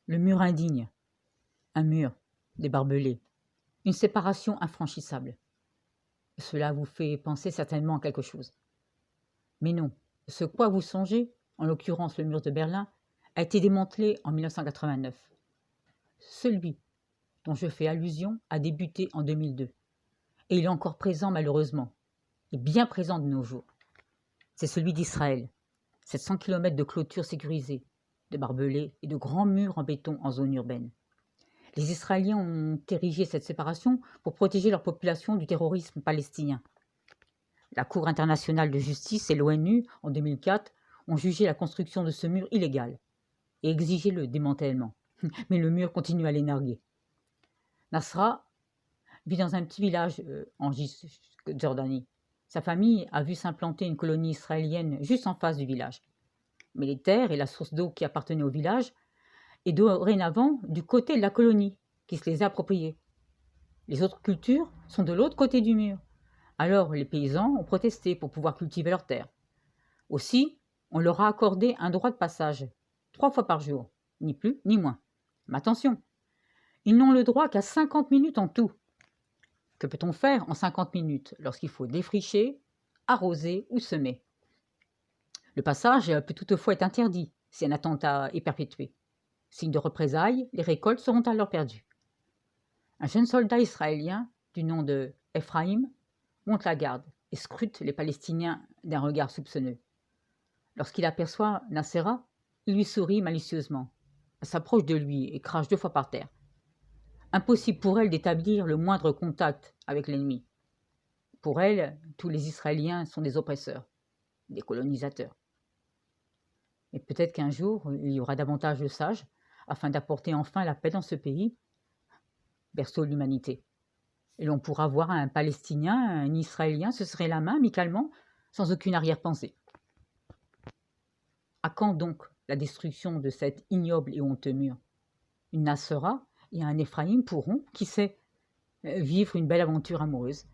Le mur indigne, un mur, des barbelés, une séparation infranchissable. Cela vous fait penser certainement à quelque chose. Mais non, ce quoi vous songez, en l'occurrence le mur de Berlin, a été démantelé en 1989. Celui dont je fais allusion a débuté en 2002. Et il est encore présent malheureusement, et bien présent de nos jours. C'est celui d'Israël. 700 km de clôtures sécurisées, de barbelés et de grands murs en béton en zone urbaine. Les Israéliens ont érigé cette séparation pour protéger leur population du terrorisme palestinien. La Cour internationale de justice et l'ONU, en 2004, ont jugé la construction de ce mur illégale et exigé le démantèlement. Mais le mur continue à les narguer. Nasra vit dans un petit village en Cisjordanie. Sa famille a vu s'implanter une colonie israélienne juste en face du village. Mais les terres et la source d'eau qui appartenaient au village est dorénavant du côté de la colonie qui se les a appropriées. Les autres cultures sont de l'autre côté du mur. Alors les paysans ont protesté pour pouvoir cultiver leurs terres. Aussi, on leur a accordé un droit de passage, 3 fois par jour, ni plus ni moins. Mais attention, ils n'ont le droit qu'à 50 minutes en tout. Que peut-on faire en 50 minutes lorsqu'il faut défricher, arroser ou semer? Le passage peut toutefois être interdit si un attentat est perpétué. Signe de représailles, les récoltes seront alors perdues. Un jeune soldat israélien du nom de Ephraim monte la garde et scrute les Palestiniens d'un regard soupçonneux. Lorsqu'il aperçoit Nacera, il lui sourit malicieusement, s'approche de lui et crache 2 fois par terre. Impossible pour elle d'établir le moindre contact avec l'ennemi. Pour elle, tous les Israéliens sont des oppresseurs, des colonisateurs. Et peut-être qu'un jour, il y aura davantage de sages afin d'apporter enfin la paix dans ce pays, berceau de l'humanité. Et l'on pourra voir un Palestinien, un Israélien se serrer la main amicalement, sans aucune arrière-pensée. À quand donc la destruction de cet ignoble et honteux mur? Une Nacera et un Ephraïm pourront, qui sait, vivre une belle aventure amoureuse.